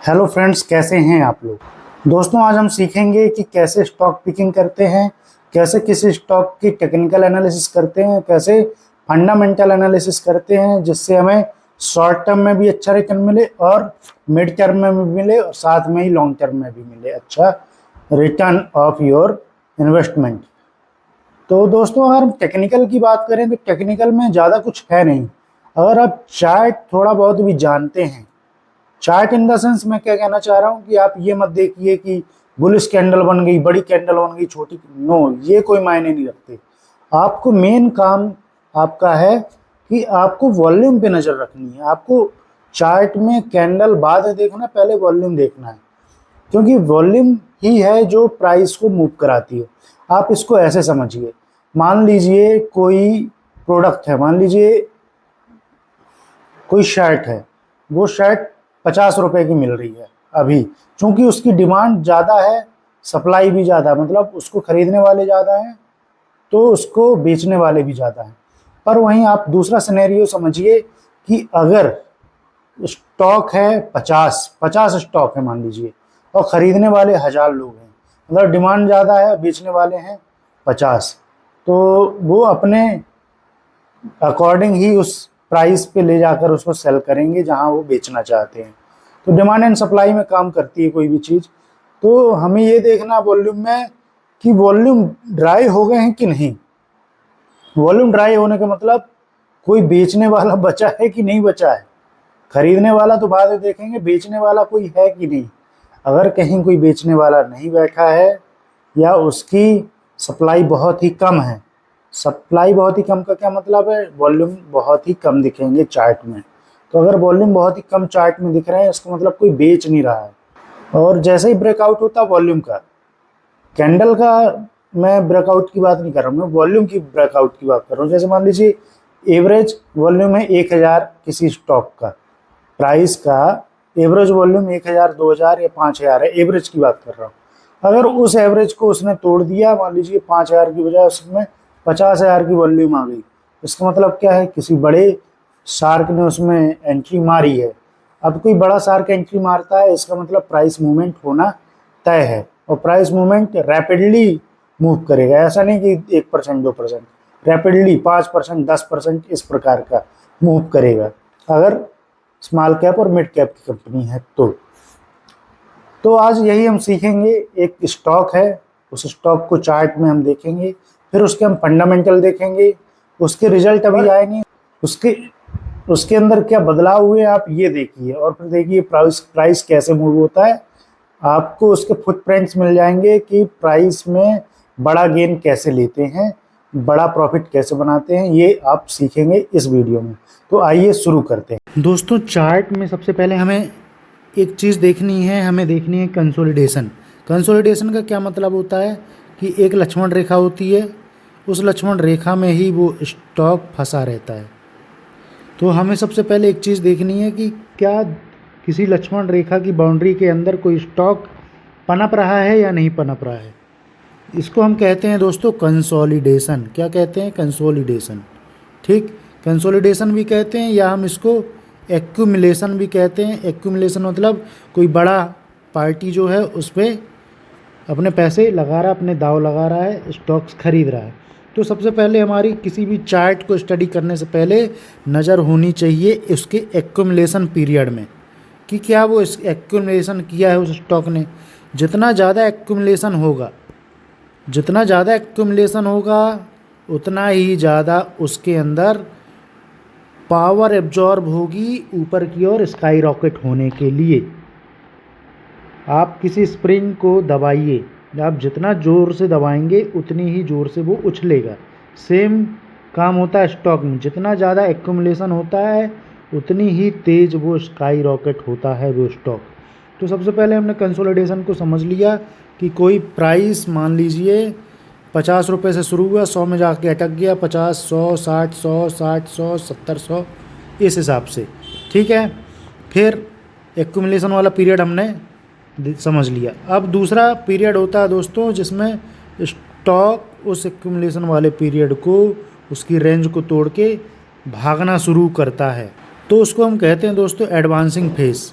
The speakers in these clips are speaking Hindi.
हेलो फ्रेंड्स, कैसे हैं आप लोग। दोस्तों, आज हम सीखेंगे कि कैसे स्टॉक पिकिंग करते हैं, कैसे किसी स्टॉक की टेक्निकल एनालिसिस करते हैं, कैसे फंडामेंटल एनालिसिस करते हैं, जिससे हमें शॉर्ट टर्म में भी अच्छा रिटर्न मिले और मिड टर्म में भी मिले और साथ में ही लॉन्ग टर्म में भी मिले अच्छा रिटर्न ऑफ योर इन्वेस्टमेंट। तो दोस्तों, अगर हम टेक्निकल की बात करें तो टेक्निकल में ज़्यादा कुछ है नहीं। अगर आप चार्ट थोड़ा बहुत भी जानते हैं, चार्ट इन द सेंस मैं क्या कहना चाह रहा हूँ कि आप ये मत देखिए कि बुलिश कैंडल बन गई, बड़ी कैंडल बन गई, छोटी, नो, ये कोई मायने नहीं रखते। आपको मेन काम आपका है कि आपको वॉल्यूम पे नज़र रखनी है। आपको चार्ट में कैंडल बाद में देखना, पहले वॉल्यूम देखना है, क्योंकि वॉल्यूम ही है जो प्राइस को मूव कराती है। आप इसको ऐसे समझिए, मान लीजिए कोई प्रोडक्ट है, मान लीजिए कोई शर्ट है, वो शर्ट 50 रुपए की मिल रही है अभी, चूंकि उसकी डिमांड ज़्यादा है, सप्लाई भी ज़्यादा है, मतलब उसको खरीदने वाले ज़्यादा हैं तो उसको बेचने वाले भी ज़्यादा हैं। पर वहीं आप दूसरा सिनेरियो समझिए कि अगर स्टॉक है 50 स्टॉक है मान लीजिए, और ख़रीदने वाले 1000 लोग हैं, मतलब डिमांड ज़्यादा है, बेचने वाले हैं 50, तो वो अपने अकॉर्डिंग ही उस प्राइस पे ले जाकर उसको सेल करेंगे जहां वो बेचना चाहते हैं। तो डिमांड एंड सप्लाई में काम करती है कोई भी चीज़। तो हमें ये देखना वॉल्यूम में कि वॉल्यूम ड्राई हो गए हैं कि नहीं। वॉल्यूम ड्राई होने का मतलब कोई बेचने वाला बचा है कि नहीं बचा है। खरीदने वाला तो बाद में देखेंगे, बेचने वाला कोई है कि नहीं। अगर कहीं कोई बेचने वाला नहीं बैठा है या उसकी सप्लाई बहुत ही कम है, सप्लाई बहुत ही कम का क्या मतलब है, वॉल्यूम बहुत ही कम दिखेंगे चार्ट में। तो अगर वॉल्यूम बहुत ही कम चार्ट में दिख रहे हैं, इसका मतलब कोई बेच नहीं रहा है। और जैसे ही ब्रेकआउट होता वॉल्यूम का, कैंडल का मैं ब्रेकआउट की बात नहीं कर रहा हूँ, मैं वॉल्यूम की ब्रेकआउट की बात कर रहा हूँ। जैसे मान लीजिए एवरेज वॉल्यूम है 1000 किसी स्टॉक का, प्राइस का एवरेज वॉल्यूम 1000, 2000 या 5000 है, एवरेज की बात कर रहा हूँ। अगर उस एवरेज को उसने तोड़ दिया, मान लीजिए 5000 की बजाय उसमें 50,000 की वॉल्यूम आ गई, इसका मतलब क्या है, किसी बड़े शार्क ने उसमें एंट्री मारी है। अब कोई बड़ा शार्क एंट्री मारता है, इसका मतलब प्राइस मूवमेंट होना तय है, और प्राइस मूवमेंट रैपिडली मूव करेगा। ऐसा नहीं कि 1% 2%, रैपिडली 5% 10% इस प्रकार का मूव करेगा अगर स्मॉल कैप और मिड कैप की कंपनी है तो आज यही हम सीखेंगे। एक स्टॉक है, उस स्टॉक को चार्ट में हम देखेंगे, फिर उसके हम फंडामेंटल देखेंगे, उसके रिजल्ट अभी आएंगे, उसके अंदर क्या बदलाव हुए आप ये देखिए, और फिर देखिए प्राइस कैसे मूव होता है। आपको उसके फुटप्रिंट्स मिल जाएंगे कि प्राइस में बड़ा गेन कैसे लेते हैं, बड़ा प्रॉफिट कैसे बनाते हैं, ये आप सीखेंगे इस वीडियो में। तो आइए शुरू करते हैं। दोस्तों, चार्ट में सबसे पहले हमें एक चीज़ देखनी है, हमें देखनी है कंसोलिडेशन। कंसोलिडेशन का क्या मतलब होता है कि एक लक्ष्मण रेखा होती है, उस लक्ष्मण रेखा में ही वो स्टॉक फंसा रहता है। तो हमें सबसे पहले एक चीज़ देखनी है कि क्या किसी लक्ष्मण रेखा की बाउंड्री के अंदर कोई स्टॉक पनप रहा है या नहीं पनप रहा है। इसको हम कहते हैं दोस्तों कंसोलिडेशन। क्या कहते हैं? कंसोलिडेशन। ठीक, कंसोलिडेशन भी कहते हैं, या हम इसको एक्यूमुलेशन भी कहते हैं। एक्यूमुलेशन मतलब कोई बड़ा पार्टी जो है उस पर अपने पैसे लगा रहा है, अपने दाव लगा रहा है, स्टॉक्स खरीद रहा है। तो सबसे पहले हमारी किसी भी चार्ट को स्टडी करने से पहले नज़र होनी चाहिए उसके एक्यूमुलेशन पीरियड में कि क्या वो इस एक्यूमुलेशन किया है उस स्टॉक ने। जितना ज़्यादा एक्यूमुलेशन होगा उतना ही ज़्यादा उसके अंदर पावर एब्जॉर्ब होगी ऊपर की ओर स्काई रॉकेट होने के लिए। आप किसी स्प्रिंग को दबाइए, आप जितना ज़ोर से दबाएंगे उतनी ही ज़ोर से वो उछलेगा। सेम काम होता है स्टॉक में, जितना ज़्यादा एक्यूमुलेशन होता है उतनी ही तेज़ वो स्काई रॉकेट होता है वो स्टॉक। तो सबसे पहले हमने कंसोलिडेशन को समझ लिया कि कोई प्राइस मान लीजिए 50 रुपये से शुरू हुआ, 100 में जाके अटक गया, 50, 100, 60, 100, 60, 100, 70, 100, इस हिसाब से। ठीक है, फिर एक्यूमुलेशन वाला पीरियड हमने समझ लिया। अब दूसरा पीरियड होता है दोस्तों जिसमें स्टॉक उस एक्यूमुलेशन वाले पीरियड को, उसकी रेंज को तोड़ के भागना शुरू करता है। तो उसको हम कहते हैं दोस्तों एडवांसिंग फेज।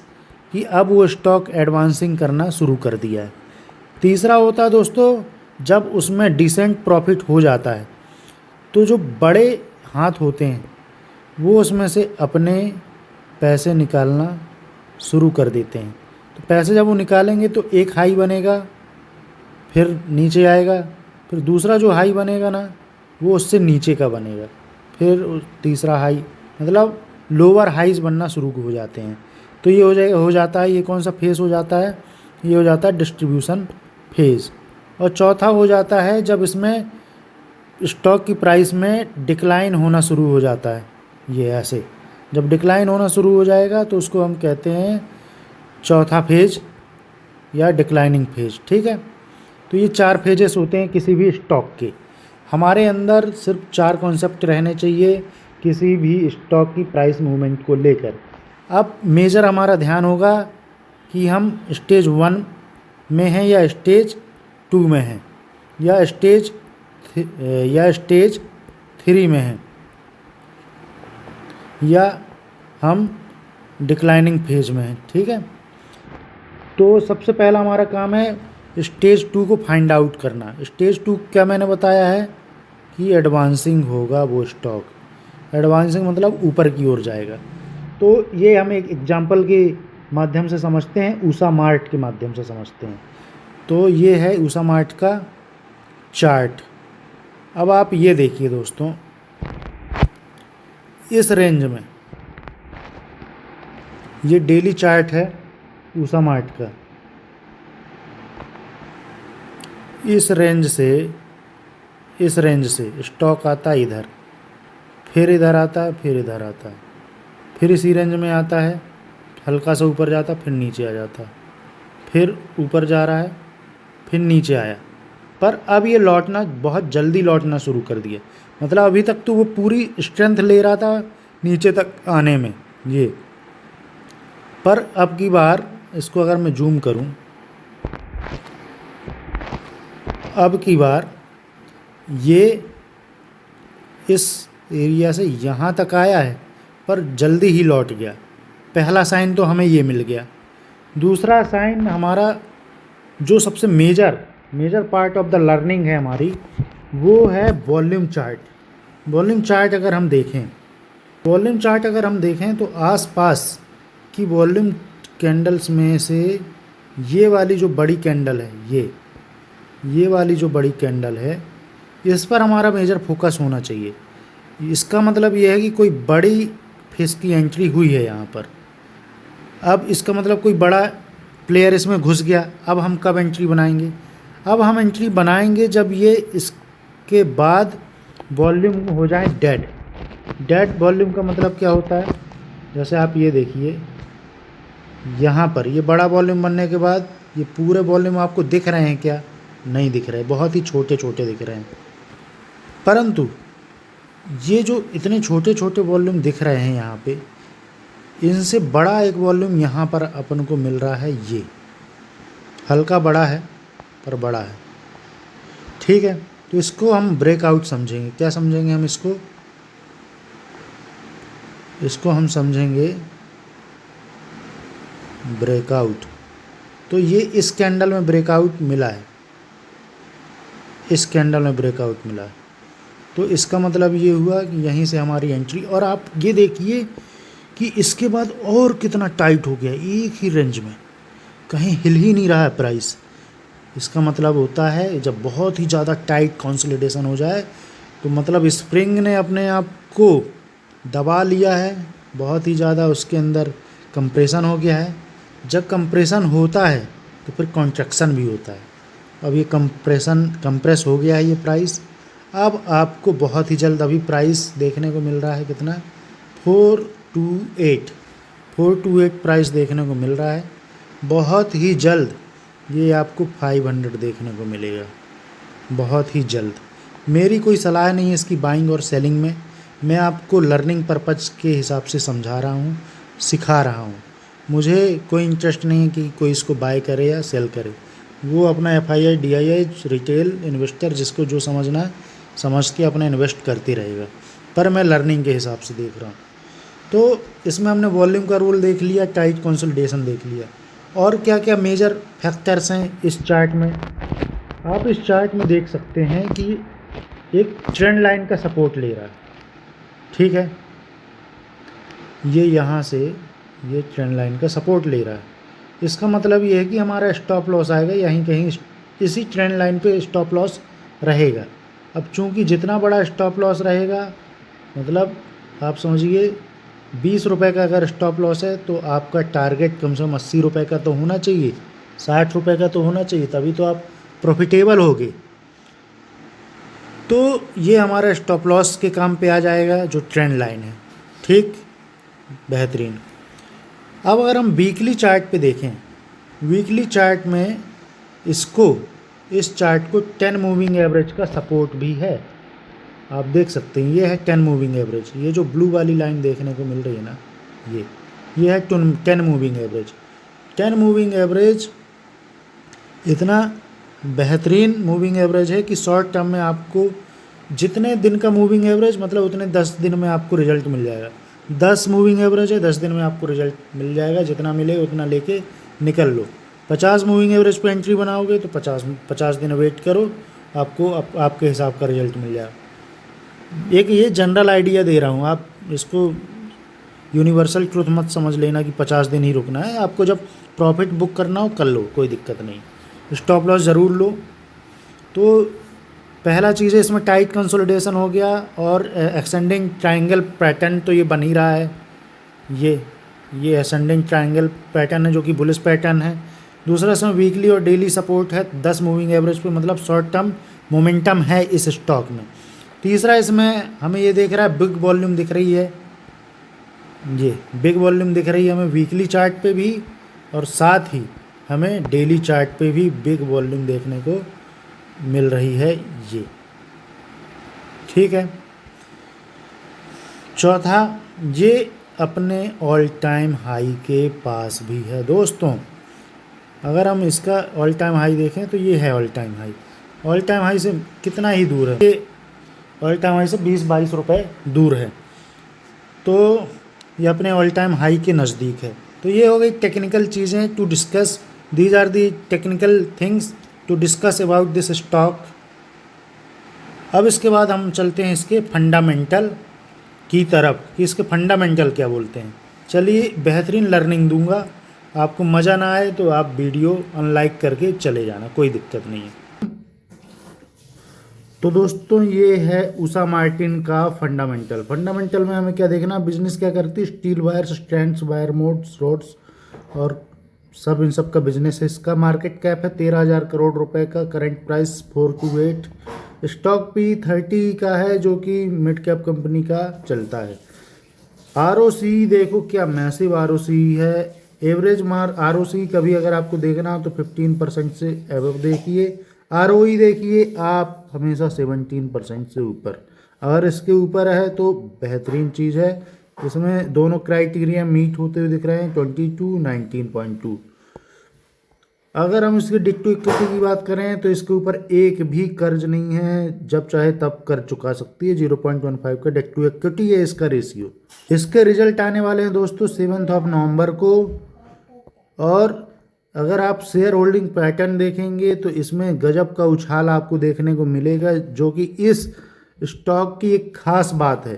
कि अब वो स्टॉक एडवांसिंग करना शुरू कर दिया है। तीसरा होता है दोस्तों, जब उसमें डिसेंट प्रॉफिट हो जाता है तो जो बड़े हाथ होते हैं वो उसमें से अपने पैसे निकालना शुरू कर देते हैं। तो पैसे जब वो निकालेंगे तो एक हाई बनेगा, फिर नीचे आएगा, फिर दूसरा जो हाई बनेगा ना वो उससे नीचे का बनेगा, फिर तीसरा हाई, मतलब लोअर हाइज बनना शुरू हो जाते हैं। तो ये हो जाता है, ये कौन सा फेज़ हो जाता है, ये हो जाता है डिस्ट्रीब्यूशन फेज़। और चौथा हो जाता है जब इसमें स्टॉक की प्राइस में डिक्लाइन होना शुरू हो जाता है। ये ऐसे जब डिक्लाइन होना शुरू हो जाएगा तो उसको हम कहते हैं चौथा फेज या डिक्लाइनिंग फेज। ठीक है, तो ये 4 फेजेस होते हैं किसी भी स्टॉक के। हमारे अंदर सिर्फ 4 कॉन्सेप्ट रहने चाहिए किसी भी स्टॉक की प्राइस मूवमेंट को लेकर। अब मेजर हमारा ध्यान होगा कि हम स्टेज 1 में हैं या स्टेज 2 में हैं या स्टेज 3 में हैं या हम डिक्लाइनिंग फेज में हैं। ठीक है, तो सबसे पहला हमारा काम है स्टेज 2 को फाइंड आउट करना। स्टेज 2 क्या मैंने बताया है कि एडवांसिंग होगा वो स्टॉक। एडवांसिंग मतलब ऊपर की ओर जाएगा। तो ये हम एक एग्जांपल के माध्यम से समझते हैं, ऊषा मार्ट के माध्यम से समझते हैं। तो ये है ऊषा मार्ट का चार्ट। अब आप ये देखिए दोस्तों, इस रेंज में ये डेली चार्ट है ऊषा मार्ट का। इस रेंज से स्टॉक आता है इधर, फिर इधर आता है, फिर इधर आता है, फिर इसी रेंज में आता है, हल्का सा ऊपर जाता है, फिर नीचे आ जाता है, फिर ऊपर जा रहा है, फिर नीचे आया। पर अब ये लौटना बहुत जल्दी लौटना शुरू कर दिया। मतलब अभी तक तो वो पूरी स्ट्रेंथ ले रहा था नीचे तक आने में ये, पर अब की बार इसको अगर मैं जूम करूं, अब की बार ये इस एरिया से यहाँ तक आया है पर जल्दी ही लौट गया। पहला साइन तो हमें ये मिल गया। दूसरा साइन हमारा जो सबसे major part of the learning है हमारी, वो है वॉल्यूम चार्ट। वॉल्यूम चार्ट अगर हम देखें तो आसपास की वॉल्यूम कैंडल्स में से ये वाली जो बड़ी कैंडल है, ये वाली जो बड़ी कैंडल है, इस पर हमारा मेजर फोकस होना चाहिए। इसका मतलब ये है कि कोई बड़ी फेस की एंट्री हुई है यहाँ पर। अब इसका मतलब कोई बड़ा प्लेयर इसमें घुस गया। अब हम कब एंट्री बनाएंगे? अब हम एंट्री बनाएंगे जब ये इसके बाद वॉल्यूम हो जाए डेड वॉल्यूम का मतलब क्या होता है? जैसे आप ये देखिए, यहाँ पर ये बड़ा वॉल्यूम बनने के बाद ये पूरे वॉल्यूम आपको दिख रहे हैं क्या? नहीं दिख रहे, बहुत ही छोटे छोटे दिख रहे हैं। परंतु ये जो इतने छोटे छोटे वॉल्यूम दिख रहे हैं यहाँ पे, इनसे बड़ा एक वॉल्यूम यहाँ पर अपन को मिल रहा है। ये हल्का बड़ा है पर बड़ा है। ठीक है, तो इसको हम ब्रेकआउट समझेंगे। क्या समझेंगे हम इसको हम समझेंगे ब्रेकआउट। तो ये इस कैंडल में ब्रेकआउट मिला है, इस कैंडल में ब्रेकआउट मिला है। तो इसका मतलब ये हुआ कि यहीं से हमारी एंट्री। और आप ये देखिए कि इसके बाद और कितना टाइट हो गया, एक ही रेंज में, कहीं हिल ही नहीं रहा है प्राइस। इसका मतलब होता है जब बहुत ही ज़्यादा टाइट कंसोलिडेशन हो जाए तो मतलब स्प्रिंग ने अपने आप को दबा लिया है, बहुत ही ज़्यादा उसके अंदर कंप्रेशन हो गया है। जब कंप्रेशन होता है तो फिर कॉन्ट्रैक्शन भी होता है। अब ये कंप्रेस हो गया है ये प्राइस। अब आपको बहुत ही जल्द अभी प्राइस देखने को मिल रहा है कितना, 428 प्राइस देखने को मिल रहा है। बहुत ही जल्द ये आपको 500 देखने को मिलेगा, बहुत ही जल्द। मेरी कोई सलाह नहीं है इसकी बाइंग और सेलिंग में, मैं आपको लर्निंग पर्पज़ के हिसाब से समझा रहा हूँ, सिखा रहा हूँ। मुझे कोई इंटरेस्ट नहीं है कि कोई इसको बाय करे या सेल करे। वो अपना FII DII रिटेल इन्वेस्टर जिसको जो समझना है समझ के अपना इन्वेस्ट करते रहेगा, पर मैं लर्निंग के हिसाब से देख रहा हूँ। तो इसमें हमने वॉल्यूम का रूल देख लिया, टाइट कंसोलिडेशन देख लिया, और क्या क्या मेजर फैक्टर्स हैं इस चार्ट में। आप इस चार्ट में देख सकते हैं कि एक ट्रेंड लाइन का सपोर्ट ले रहा है, ठीक है, ये यहाँ से ये ट्रेंड लाइन का सपोर्ट ले रहा है। इसका मतलब ये है कि हमारा स्टॉप लॉस आएगा यहीं कहीं, इसी ट्रेंड लाइन पे स्टॉप लॉस रहेगा। अब चूंकि जितना बड़ा स्टॉप लॉस रहेगा, मतलब आप समझिए 20 रुपये का अगर स्टॉप लॉस है तो आपका टारगेट कम से कम 80 रुपये का तो होना चाहिए, 60 रुपये का तो होना चाहिए, तभी तो आप प्रॉफिटेबल होगे। तो ये हमारा स्टॉप लॉस के काम पे आ जाएगा जो ट्रेंड लाइन है, ठीक, बेहतरीन। अब अगर हम वीकली चार्ट पे देखें, वीकली चार्ट में इस चार्ट को 10 मूविंग एवरेज का सपोर्ट भी है, आप देख सकते हैं, ये है 10 मूविंग एवरेज। ये जो ब्लू वाली लाइन देखने को मिल रही है ना, ये है 10 मूविंग एवरेज। 10 मूविंग एवरेज इतना बेहतरीन मूविंग एवरेज है कि शॉर्ट टर्म में आपको जितने दिन का मूविंग एवरेज, मतलब उतने 10 दिन में आपको रिजल्ट मिल जाएगा। 10 मूविंग एवरेज है, 10 दिन में आपको रिजल्ट मिल जाएगा, जितना मिले उतना लेके निकल लो। 50 मूविंग एवरेज पे एंट्री बनाओगे तो 50 दिन वेट करो, आपको आपके हिसाब का रिजल्ट मिल जाएगा। एक ये जनरल आइडिया दे रहा हूँ, आप इसको यूनिवर्सल ट्रुथ मत समझ लेना कि 50 दिन ही रुकना है। आपको जब प्रॉफिट बुक करना हो कर लो, कोई दिक्कत नहीं, स्टॉप लॉस ज़रूर लो। तो पहला चीज़ है इसमें टाइट कंसोलिडेशन हो गया, और एक्सटेंडिंग ट्रायंगल पैटर्न तो ये बन ही रहा है, ये असेंडिंग ट्रायंगल पैटर्न है जो कि बुलिश पैटर्न है। दूसरा इसमें वीकली और डेली सपोर्ट है 10 मूविंग एवरेज पे, मतलब शॉर्ट टर्म मोमेंटम है इस स्टॉक में। तीसरा इसमें हमें ये देख रहा है बिग वॉल्यूम दिख रही है, ये बिग वॉल्यूम दिख रही है हमें वीकली चार्ट पे भी, और साथ ही हमें डेली चार्ट पे भी बिग वॉल्यूम देखने को मिल रही है, ये ठीक है। चौथा, ये अपने ऑल टाइम हाई के पास भी है दोस्तों। अगर हम इसका ऑल टाइम हाई देखें तो ये है all time high. All time high से कितना ही दूर है ये, ऑल टाइम हाई से 20-22 रुपये दूर है, तो ये अपने ऑल टाइम हाई के नज़दीक है। तो ये हो गई टेक्निकल चीज़ें to discuss, these are the technical things to discuss about this stock. अब इसके बाद हम चलते हैं इसके फंडामेंटल की तरफ कि इसके फंडामेंटल क्या बोलते हैं। चलिए, बेहतरीन लर्निंग दूंगा, आपको मज़ा ना आए तो आप वीडियो अनलाइक करके चले जाना, कोई दिक्कत नहीं है। तो दोस्तों ये है उषा मार्टिन का फंडामेंटल में हमें क्या देखना, बिजनेस क्या करती है, steel wires, strands, wire modes, rods और सब, इन सब का बिजनेस है। इसका मार्केट कैप है 13,000 करोड़ रुपए का, करंट प्राइस 428, स्टॉक भी 30 का है जो कि मिड कैप कंपनी का चलता है। आरओसी देखो क्या मैसिव आरओसी है, एवरेज आरओसी कभी अगर आपको देखना हो तो 15% से एबव देखिए, आरओई देखिए आप हमेशा 17% से ऊपर, अगर इसके ऊपर है तो बेहतरीन चीज़ है। इसमें दोनों क्राइटेरिया मीट होते हुए दिख रहे हैं, 22, 19.2। अगर हम इसके डिट टू इक्विटी की बात करें तो इसके ऊपर एक भी कर्ज नहीं है, जब चाहे तब कर चुका सकती है, 0.15 का डिट टू इक्विटी है इसका रेशियो। इसके रिजल्ट आने वाले हैं दोस्तों 7 नवंबर को, और अगर आप शेयर होल्डिंग पैटर्न देखेंगे तो इसमें गजब का उछाल आपको देखने को मिलेगा, जो कि इस स्टॉक की एक खास बात है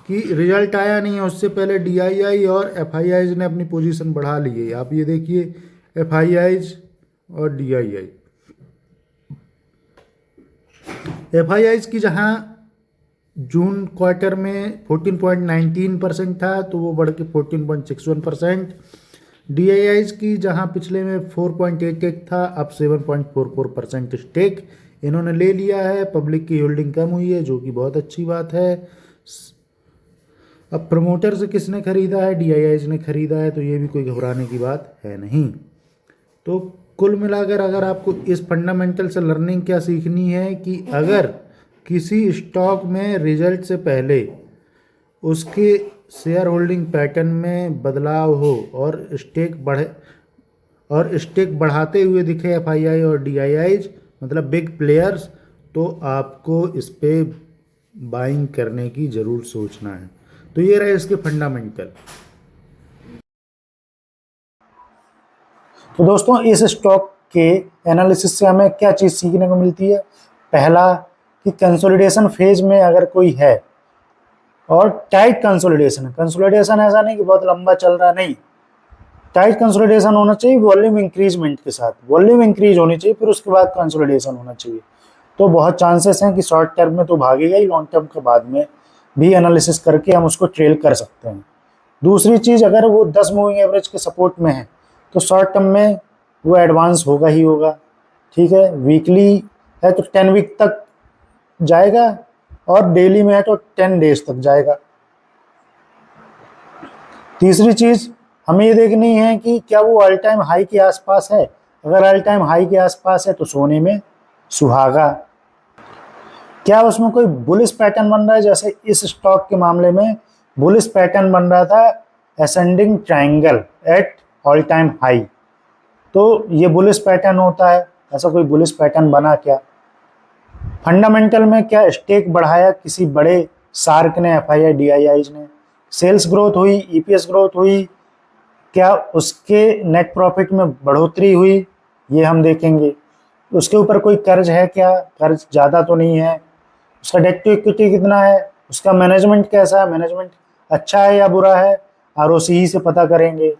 कि रिजल्ट आया नहीं है उससे पहले डीआईआई और एफआईआईज ने अपनी पोजीशन बढ़ा ली है। आप ये देखिए एफआईआईज और डीआईआई, एफआईआईज की जहां जून क्वार्टर में 14.19% था तो वो बढ़ के 14.61%, डीआईआईज की जहां पिछले में 4.88 था अब 7.44% स्टेक इन्होंने ले लिया है। पब्लिक की होल्डिंग कम हुई है जो कि बहुत अच्छी बात है। अब प्रमोटर से किसने खरीदा है, डीआईआईज ने खरीदा है, तो ये भी कोई घबराने की बात है नहीं। तो कुल मिलाकर अगर आपको इस फंडामेंटल से लर्निंग क्या सीखनी है कि अगर किसी स्टॉक में रिजल्ट से पहले उसके शेयर होल्डिंग पैटर्न में बदलाव हो और स्टेक बढ़ाते हुए दिखे एफआईआई और डीआईआईज, मतलब बिग प्लेयर्स, तो आपको इस पे बाइंग करने की ज़रूर सोचना है। तो ये रहे इसके फंडामेंटल। तो दोस्तों इस स्टॉक के एनालिसिस से हमें क्या चीज़ सीखने को मिलती है? पहला कि कंसोलिडेशन फेज में अगर कोई है और टाइट कंसोलिडेशन, कंसोलिडेशन ऐसा नहीं कि बहुत लंबा चल रहा, नहीं, टाइट कंसोलिडेशन होना चाहिए वॉल्यूम इंक्रीजमेंट के साथ, वॉल्यूम इंक्रीज होनी चाहिए, फिर उसके बाद कंसोलिडेशन होना चाहिए। तो बहुत चांसेस हैं कि शॉर्ट टर्म में तो भागेगा ही, लॉन्ग टर्म के बाद में भी एनालिसिस करके हम उसको ट्रेल कर सकते हैं। दूसरी चीज़, अगर वो 10 मूविंग एवरेज के सपोर्ट में है तो शॉर्ट टर्म में वो एडवांस होगा ही होगा, ठीक है। वीकली है तो 10 वीक तक जाएगा और डेली में है तो 10 डेज तक जाएगा। तीसरी चीज़ हमें ये देखनी है कि क्या वो ऑल टाइम हाई के आसपास है। अगर ऑल टाइम हाई के आसपास है तो सोने में सुहागा। क्या उसमें कोई बुलिश पैटर्न बन रहा है? जैसे इस स्टॉक के मामले में बुलिश पैटर्न बन रहा था, ascending triangle at all time high. तो ये बुलिश पैटर्न होता है, ऐसा कोई बुलिश पैटर्न बना क्या? फंडामेंटल में क्या स्टेक बढ़ाया किसी बड़े सार्क ने, एफआईआई, डीआईआईज ने? सेल्स ग्रोथ हुई, ईपीएस ग्रोथ हुई, क्या उसके नेट प्रॉफिट में बढ़ोतरी हुई? ये हम देखेंगे। उसके ऊपर कोई कर्ज है क्या? कर्ज ज़्यादा तो नहीं है। उसका डेट टू इक्विटी कितना है? उसका मैनेजमेंट कैसा है? मैनेजमेंट अच्छा है या बुरा है? आरओसी से पता करेंगे।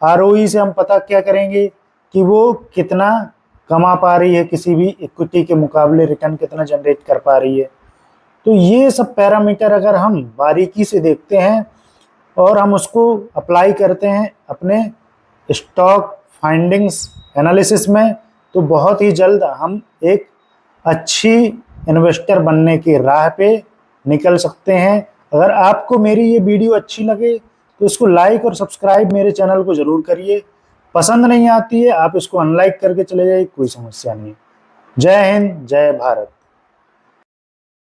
आरओई से हम पता क्या करेंगे कि वो कितना कमा पा रही है, किसी भी इक्विटी के मुकाबले रिटर्न कितना जनरेट कर पा रही है। तो ये सब पैरामीटर अगर हम बारीकी से देखते हैं और हम उसको अप्लाई करते हैं अपने स्टॉक फाइंडिंग्स एनालिसिस में, तो बहुत ही जल्द हम एक अच्छी इन्वेस्टर बनने की राह पे निकल सकते हैं। अगर आपको मेरी ये वीडियो अच्छी लगे तो इसको लाइक और सब्सक्राइब मेरे चैनल को ज़रूर करिए। पसंद नहीं आती है आप इसको अनलाइक करके चले जाइए, कोई समस्या नहीं। जय हिंद, जय भारत।